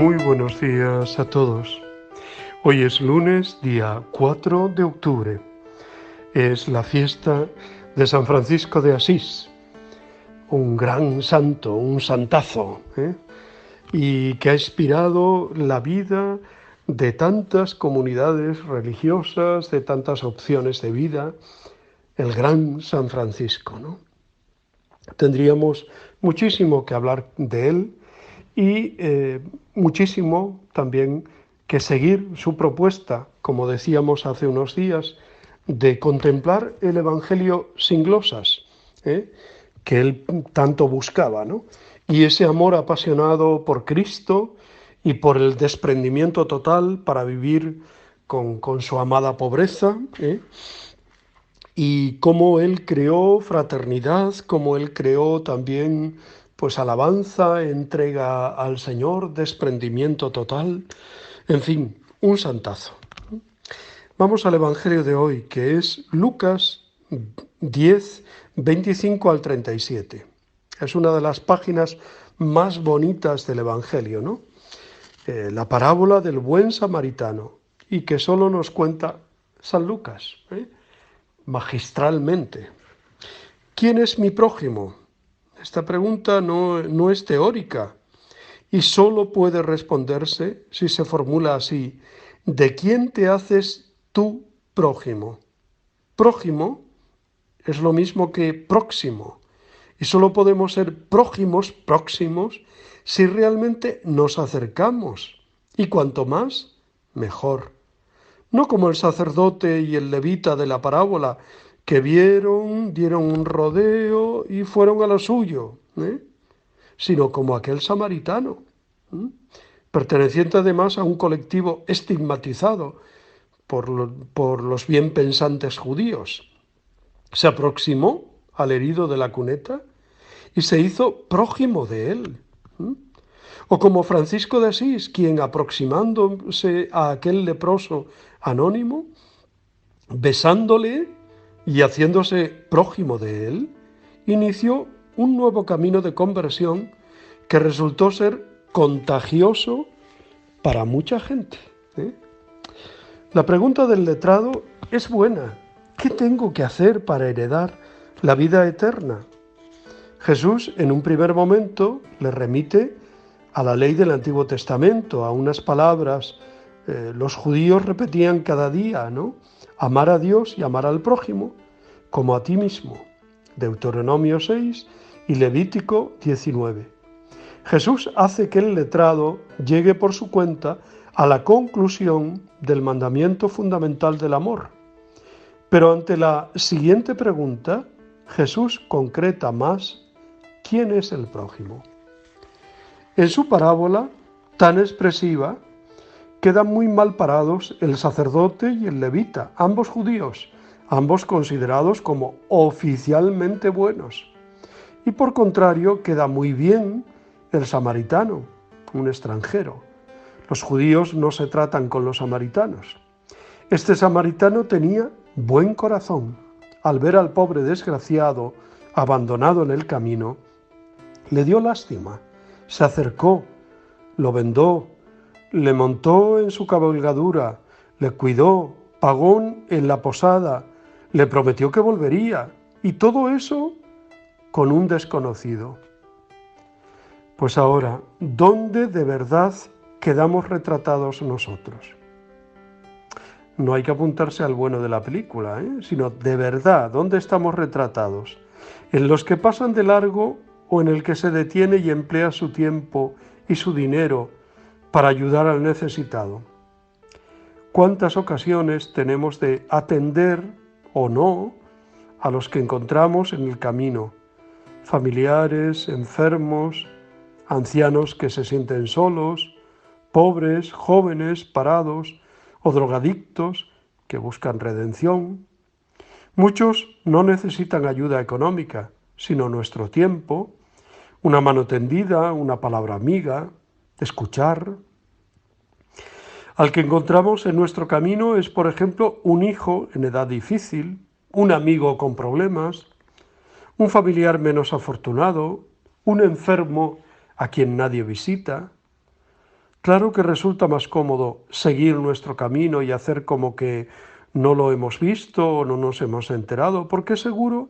Muy buenos días a todos. Hoy es lunes, día 4 de octubre. Es la fiesta de San Francisco de Asís, un gran santo, un santazo, y que ha inspirado la vida de tantas comunidades religiosas, de tantas opciones de vida, el gran San Francisco, ¿no? Tendríamos muchísimo que hablar de él y muchísimo también que seguir su propuesta, como decíamos hace unos días, de contemplar el Evangelio sin glosas, que él tanto buscaba, ¿no? Y ese amor apasionado por Cristo y por el desprendimiento total para vivir con su amada pobreza, y cómo él creó fraternidad, cómo él creó también pues alabanza, entrega al Señor, desprendimiento total, en fin, un santazo. Vamos al Evangelio de hoy, que es Lucas 10, 25 al 37. Es una de las páginas más bonitas del Evangelio, ¿no? La parábola del buen samaritano, y que solo nos cuenta San Lucas, magistralmente. ¿Quién es mi prójimo? Esta pregunta no es teórica y solo puede responderse si se formula así: ¿de quién te haces tú prójimo? Prójimo es lo mismo que próximo y solo podemos ser próximos, si realmente nos acercamos, y cuanto más, mejor. No como el sacerdote y el levita de la parábola, que vieron, dieron un rodeo y fueron a lo suyo, sino como aquel samaritano, perteneciente además a un colectivo estigmatizado por los bien pensantes judíos. Se aproximó al herido de la cuneta y se hizo prójimo de él. O como Francisco de Asís, quien aproximándose a aquel leproso anónimo, besándole y haciéndose prójimo de él, inició un nuevo camino de conversión que resultó ser contagioso para mucha gente. La pregunta del letrado es buena. ¿Qué tengo que hacer para heredar la vida eterna? Jesús, en un primer momento, le remite a la ley del Antiguo Testamento, a unas palabras. Los judíos repetían cada día, ¿no? Amar a Dios y amar al prójimo como a ti mismo. Deuteronomio 6 y Levítico 19. Jesús hace que el letrado llegue por su cuenta a la conclusión del mandamiento fundamental del amor. Pero ante la siguiente pregunta, Jesús concreta más: ¿quién es el prójimo? En su parábola, tan expresiva, quedan muy mal parados el sacerdote y el levita, ambos judíos, ambos considerados como oficialmente buenos. Y por contrario, queda muy bien el samaritano, un extranjero. Los judíos no se tratan con los samaritanos. Este samaritano tenía buen corazón. Al ver al pobre desgraciado abandonado en el camino, le dio lástima, se acercó, lo vendó, le montó en su cabalgadura, le cuidó, pagó en la posada, le prometió que volvería, y todo eso con un desconocido. Pues ahora, ¿dónde de verdad quedamos retratados nosotros? No hay que apuntarse al bueno de la película, sino de verdad, ¿dónde estamos retratados? ¿En los que pasan de largo o en el que se detiene y emplea su tiempo y su dinero para ayudar al necesitado? ¿Cuántas ocasiones tenemos de atender o no a los que encontramos en el camino? Familiares, enfermos, ancianos que se sienten solos, pobres, jóvenes, parados o drogadictos que buscan redención. Muchos no necesitan ayuda económica, sino nuestro tiempo, una mano tendida, una palabra amiga, escuchar. Al que encontramos en nuestro camino es, por ejemplo, un hijo en edad difícil, un amigo con problemas, un familiar menos afortunado, un enfermo a quien nadie visita. Claro que resulta más cómodo seguir nuestro camino y hacer como que no lo hemos visto o no nos hemos enterado, porque seguro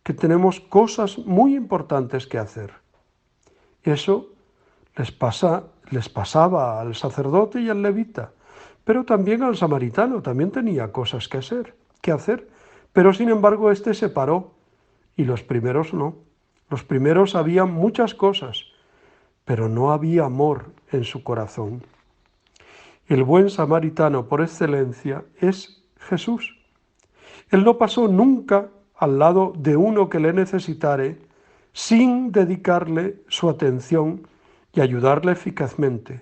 que tenemos cosas muy importantes que hacer. Eso les pasaba al sacerdote y al levita, pero también al samaritano, también tenía cosas que hacer, pero sin embargo este se paró y los primeros no. Los primeros sabían muchas cosas, pero no había amor en su corazón. El buen samaritano por excelencia es Jesús. Él no pasó nunca al lado de uno que le necesitare sin dedicarle su atención y ayudarle eficazmente.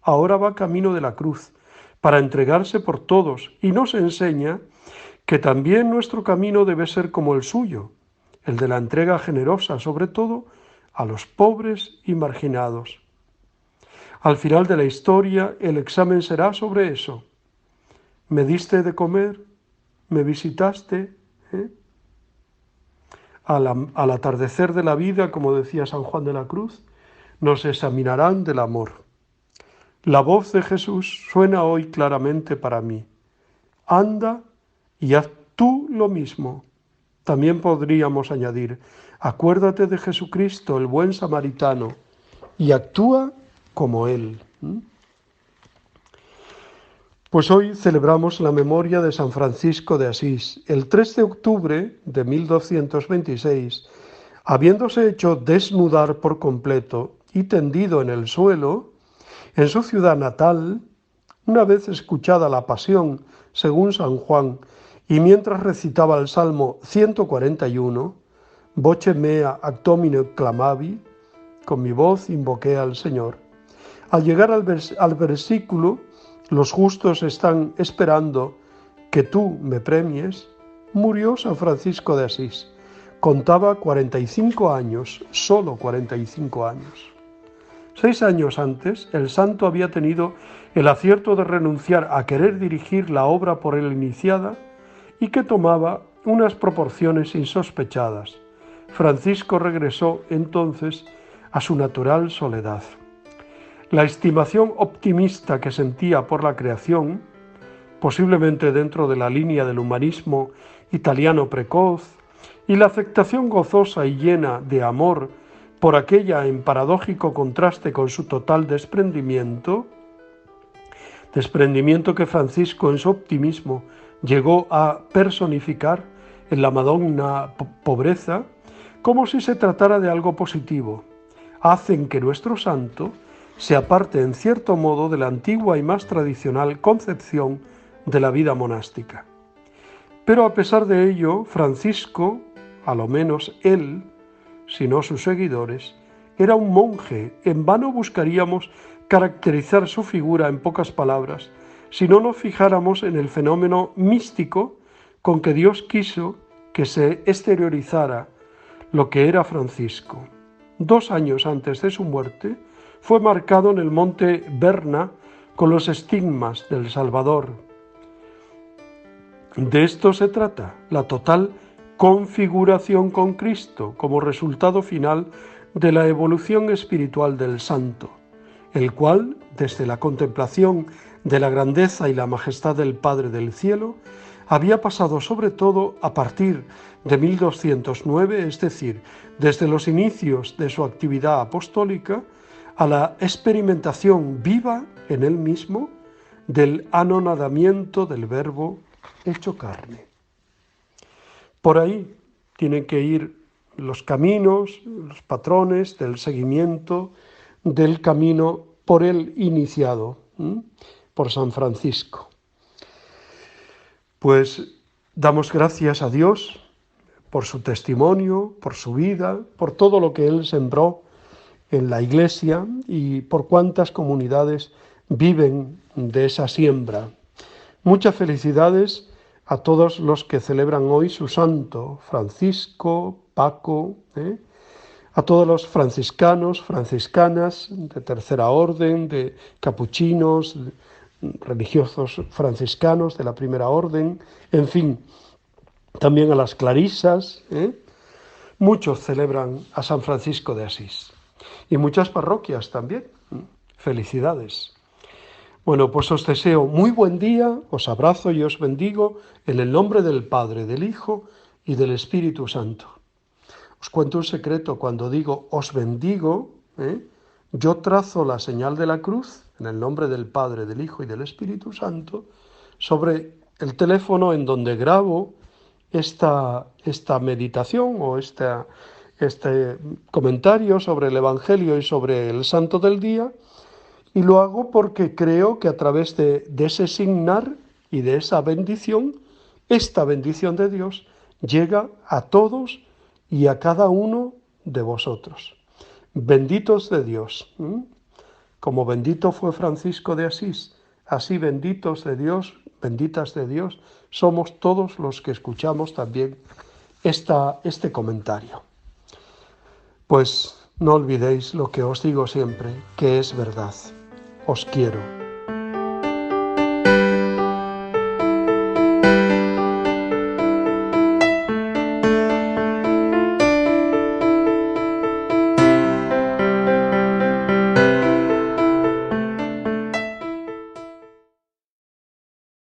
Ahora va camino de la cruz para entregarse por todos y nos enseña que también nuestro camino debe ser como el suyo, el de la entrega generosa, sobre todo a los pobres y marginados. Al final de la historia, el examen será sobre eso. ¿Me diste de comer? ¿Me visitaste? ¿Eh? Al atardecer de la vida, como decía San Juan de la Cruz, nos examinarán del amor. La voz de Jesús suena hoy claramente para mí. Anda y haz tú lo mismo. También podríamos añadir, acuérdate de Jesucristo, el buen samaritano, y actúa como Él. Pues hoy celebramos la memoria de San Francisco de Asís. El 3 de octubre de 1226, habiéndose hecho desnudar por completo y tendido en el suelo, en su ciudad natal, una vez escuchada la pasión, según San Juan, y mientras recitaba el Salmo 141, voce mea ac Domine clamavi, con mi voz invoqué al Señor. Al llegar al versículo, los justos están esperando que tú me premies, murió San Francisco de Asís. Contaba 45 años, solo 45 años. 6 años antes, el santo había tenido el acierto de renunciar a querer dirigir la obra por él iniciada y que tomaba unas proporciones insospechadas. Francisco regresó entonces a su natural soledad. La estimación optimista que sentía por la creación, posiblemente dentro de la línea del humanismo italiano precoz, y la aceptación gozosa y llena de amor por aquella en paradójico contraste con su total desprendimiento que Francisco en su optimismo llegó a personificar en la Madonna pobreza, como si se tratara de algo positivo, hacen que nuestro santo se aparte en cierto modo de la antigua y más tradicional concepción de la vida monástica. Pero a pesar de ello, Francisco, a lo menos él, si no sus seguidores, era un monje. En vano buscaríamos caracterizar su figura en pocas palabras, si no nos fijáramos en el fenómeno místico con que Dios quiso que se exteriorizara lo que era Francisco. 2 años antes de su muerte, fue marcado en el monte Berna con los estigmas del Salvador. De esto se trata, la total configuración con Cristo como resultado final de la evolución espiritual del santo, el cual, desde la contemplación de la grandeza y la majestad del Padre del cielo, había pasado sobre todo a partir de 1209, es decir, desde los inicios de su actividad apostólica, a la experimentación viva en él mismo del anonadamiento del Verbo hecho carne. Por ahí tienen que ir los caminos, los patrones del seguimiento del camino por él iniciado, por San Francisco. Pues damos gracias a Dios por su testimonio, por su vida, por todo lo que él sembró en la Iglesia y por cuántas comunidades viven de esa siembra. Muchas felicidades a todos los que celebran hoy su santo, Francisco, Paco, a todos los franciscanos, franciscanas de tercera orden, de capuchinos, religiosos franciscanos de la primera orden, en fin, también a las clarisas. Muchos celebran a San Francisco de Asís y muchas parroquias también. Felicidades. Bueno, pues os deseo muy buen día, os abrazo y os bendigo en el nombre del Padre, del Hijo y del Espíritu Santo. Os cuento un secreto, cuando digo os bendigo, yo trazo la señal de la cruz en el nombre del Padre, del Hijo y del Espíritu Santo sobre el teléfono en donde grabo esta meditación o este comentario sobre el Evangelio y sobre el Santo del Día, y lo hago porque creo que a través de ese signar y de esa bendición, esta bendición de Dios llega a todos y a cada uno de vosotros. Benditos de Dios. Como bendito fue Francisco de Asís, así benditos de Dios, benditas de Dios, somos todos los que escuchamos también este comentario. Pues no olvidéis lo que os digo siempre, que es verdad. Os quiero.